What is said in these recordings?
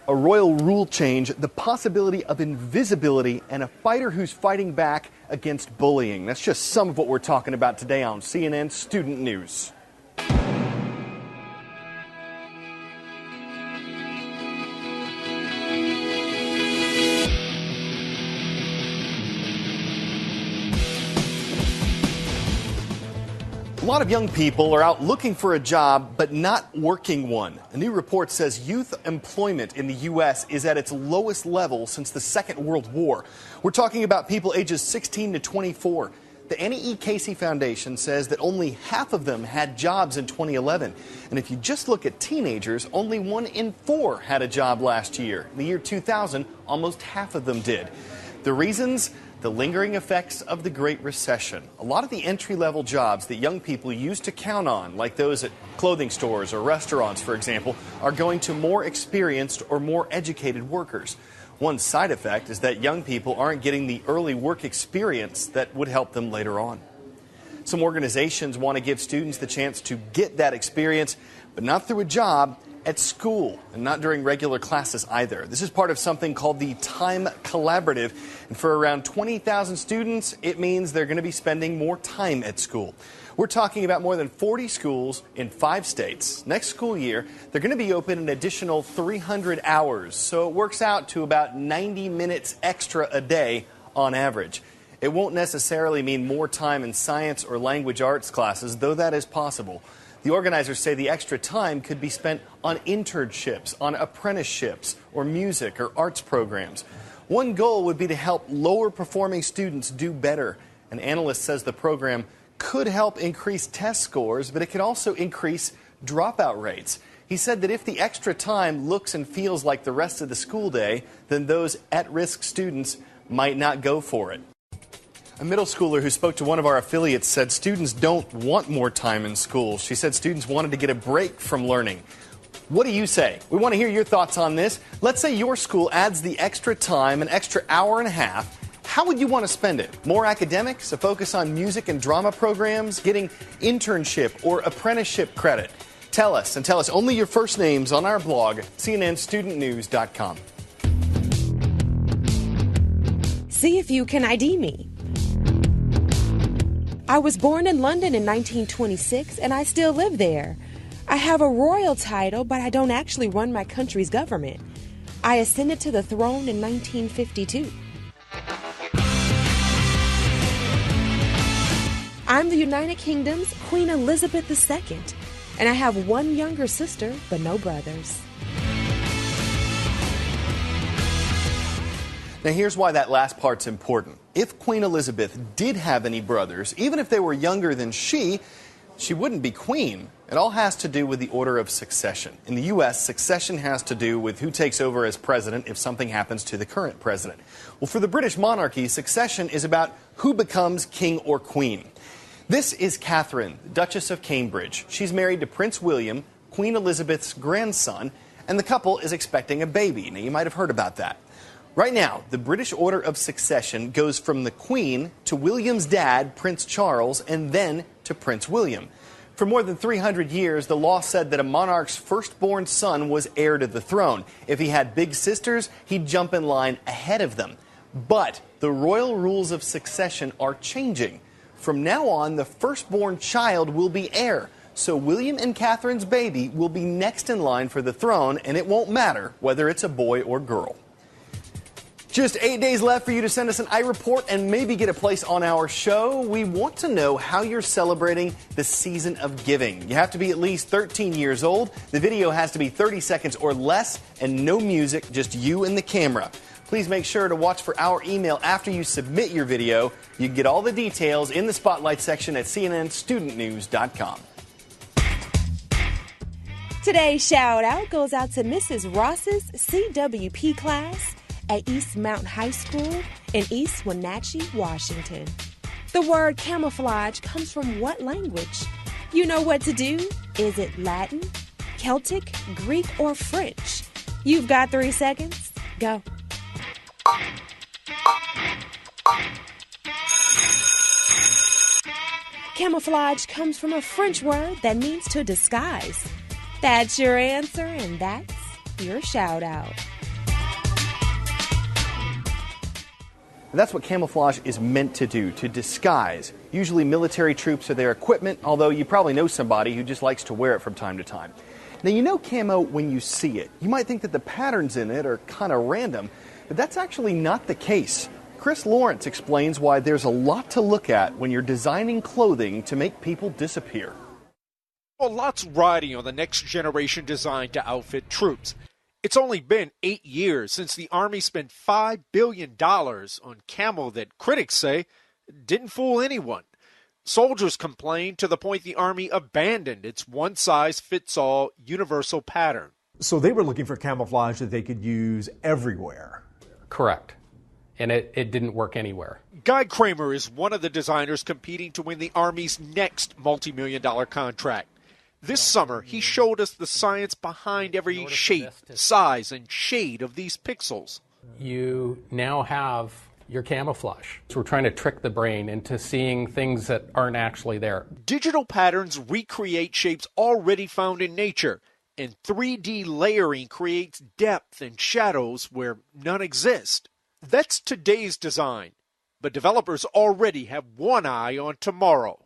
A royal rule change, the possibility of invisibility, and a fighter who's fighting back against bullying. That's just some of what we're talking about today on CNN Student News. A lot of young people are out looking for a job, but not working one. A new report says youth employment in the U.S. is at its lowest level since the Second World War. We're talking about people ages 16 to 24. The Annie E. Casey Foundation says that only half of them had jobs in 2011. And if you just look at teenagers, only 1 in 4 had a job last year. In the year 2000, almost half of them did. The reasons? The lingering effects of the Great Recession. A lot of the entry-level jobs that young people used to count on, like those at clothing stores or restaurants, for example, are going to more experienced or more educated workers. One side effect is that young people aren't getting the early work experience that would help them later on. Some organizations want to give students the chance to get that experience, but not through a job, at school, and not during regular classes either. This is part of something called the Time Collaborative, and for around 20,000 students, it means they're going to be spending more time at school. We're talking about more than 40 schools in 5 states. Next school year, they're going to be open an additional 300 hours, so it works out to about 90 minutes extra a day on average. It won't necessarily mean more time in science or language arts classes, though that is possible. The organizers say the extra time could be spent on internships, on apprenticeships, or music or arts programs. One goal would be to help lower performing students do better. An analyst says the program could help increase test scores, but it could also increase dropout rates. He said that if the extra time looks and feels like the rest of the school day, then those at-risk students might not go for it. A middle schooler who spoke to one of our affiliates said students don't want more time in school. She said students wanted to get a break from learning. What do you say? We want to hear your thoughts on this. Let's say your school adds the extra time, an extra hour and a half. How would you want to spend it? More academics, a focus on music and drama programs, getting internship or apprenticeship credit? Tell us, and tell us only your first names on our blog, cnnstudentnews.com. See if you can ID me. I was born in London in 1926, and I still live there. I have a royal title, but I don't actually run my country's government. I ascended to the throne in 1952. I'm the United Kingdom's Queen Elizabeth II, and I have one younger sister, but no brothers. Now, here's why that last part's important. If Queen Elizabeth did have any brothers, even if they were younger than she wouldn't be queen. It all has to do with the order of succession. In the U.S., succession has to do with who takes over as president if something happens to the current president. Well, for the British monarchy, succession is about who becomes king or queen. This is Catherine, Duchess of Cambridge. She's married to Prince William, Queen Elizabeth's grandson, and the couple is expecting a baby. Now, you might have heard about that. Right now, the British order of succession goes from the Queen to William's dad, Prince Charles, and then to Prince William. For more than 300 years, the law said that a monarch's firstborn son was heir to the throne. If he had big sisters, he'd jump in line ahead of them. But the royal rules of succession are changing. From now on, the firstborn child will be heir. So William and Catherine's baby will be next in line for the throne, and it won't matter whether it's a boy or girl. Just 8 days left for you to send us an iReport and maybe get a place on our show. We want to know how you're celebrating the season of giving. You have to be at least 13 years old. The video has to be 30 seconds or less and no music, just you and the camera. Please make sure to watch for our email after you submit your video. You can get all the details in the Spotlight section at cnnstudentnews.com. Today's shout out goes out to Mrs. Ross's CWP class at East Mountain High School in East Wenatchee, Washington. The word camouflage comes from what language? You know what to do? Is it Latin, Celtic, Greek, or French? You've got 3 seconds. Go. Camouflage comes from a French word that means to disguise. That's your answer, and that's your shout out. And that's what camouflage is meant to do, to disguise. Usually military troops or their equipment, although you probably know somebody who just likes to wear it from time to time. Now, you know camo when you see it. You might think that the patterns in it are kind of random, but that's actually not the case. Chris Lawrence explains why there's a lot to look at when you're designing clothing to make people disappear. Well, lots riding on the next generation design to outfit troops. It's only been 8 years since the Army spent $5 billion on camo that critics say didn't fool anyone. Soldiers complained to the point the Army abandoned its one-size-fits-all universal pattern. So they were looking for camouflage that they could use everywhere. Correct. And it didn't work anywhere. Guy Kramer is one of the designers competing to win the Army's next multi-million-dollar contract. This summer, he showed us the science behind every shape, size, and shade of these pixels. You now have your camouflage. So we're trying to trick the brain into seeing things that aren't actually there. Digital patterns recreate shapes already found in nature, and 3D layering creates depth and shadows where none exist. That's today's design, but developers already have one eye on tomorrow.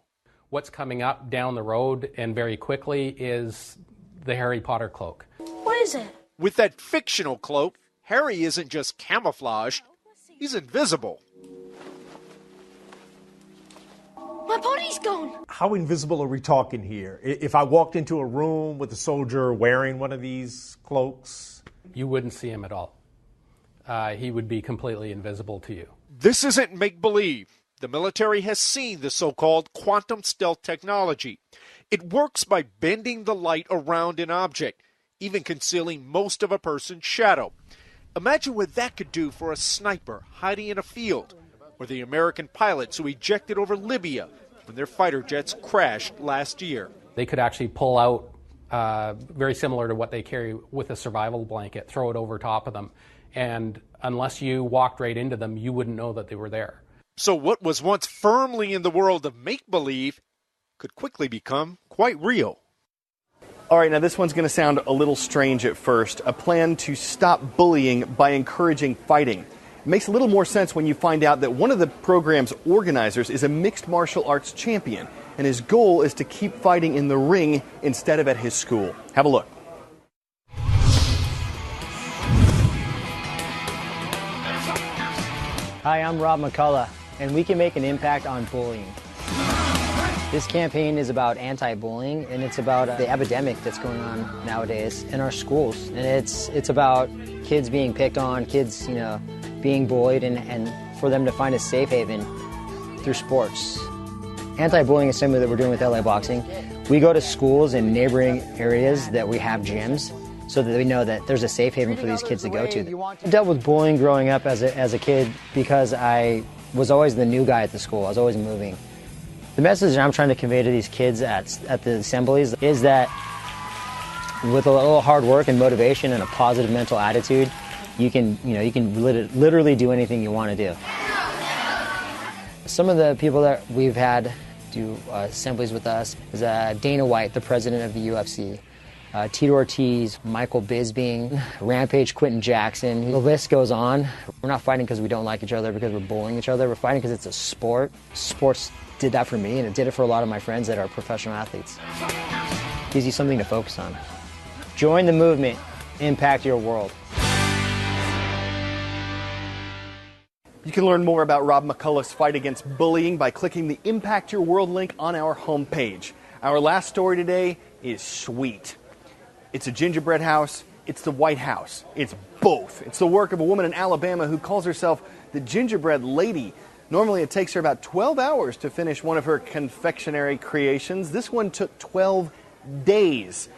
What's coming up down the road and very quickly is the Harry Potter cloak. What is it? With that fictional cloak, Harry isn't just camouflaged, he's invisible. My body's gone. How invisible are we talking here? If I walked into a room with a soldier wearing one of these cloaks? You wouldn't see him at all. He would be completely invisible to you. This isn't make-believe. The military has seen the so-called quantum stealth technology. It works by bending the light around an object, even concealing most of a person's shadow. Imagine what that could do for a sniper hiding in a field, or the American pilots who ejected over Libya when their fighter jets crashed last year. They could actually pull out, very similar to what they carry with a survival blanket, throw it over top of them, and unless you walked right into them, you wouldn't know that they were there. So what was once firmly in the world of make-believe could quickly become quite real. All right, now this one's going to sound a little strange at first. A plan to stop bullying by encouraging fighting. It makes a little more sense when you find out that one of the program's organizers is a mixed martial arts champion, and his goal is to keep fighting in the ring instead of at his school. Have a look. Hi, I'm Rob McCullough, and we can make an impact on bullying. This campaign is about anti-bullying, and it's about the epidemic that's going on nowadays in our schools. And it's about kids being picked on, kids, being bullied, and for them to find a safe haven through sports. Anti-bullying is something that we're doing with LA Boxing. We go to schools in neighboring areas that we have gyms, so that we know that there's a safe haven for these kids to go to. I dealt with bullying growing up as a kid because I was always the new guy at the school. I was always moving. The message I'm trying to convey to these kids at the assemblies is that with a little hard work and motivation and a positive mental attitude, you can literally do anything you want to do. Some of the people that we've had do assemblies with us is Dana White, the president of the UFC. Tito Ortiz, Michael Bisping, Rampage Quentin Jackson. The list goes on. We're not fighting because we don't like each other, because we're bullying each other. We're fighting because it's a sport. Sports did that for me, and it did it for a lot of my friends that are professional athletes. It gives you something to focus on. Join the movement. Impact your world. You can learn more about Rob McCullough's fight against bullying by clicking the Impact Your World link on our homepage. Our last story today is sweet. It's a gingerbread house. It's the White House. It's both. It's the work of a woman in Alabama who calls herself the Gingerbread Lady. Normally it takes her about 12 hours to finish one of her confectionery creations. This one took 12 days.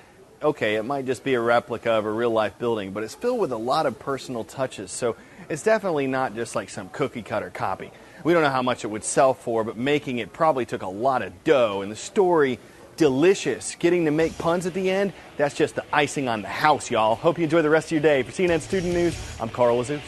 Okay, it might just be a replica of a real-life building, but it's filled with a lot of personal touches, so it's definitely not just like some cookie-cutter copy. We don't know how much it would sell for, but making it probably took a lot of dough, and the story, delicious. Getting to make puns at the end, that's just the icing on the house, y'all. Hope you enjoy the rest of your day. For CNN Student News, I'm Carl Azuz.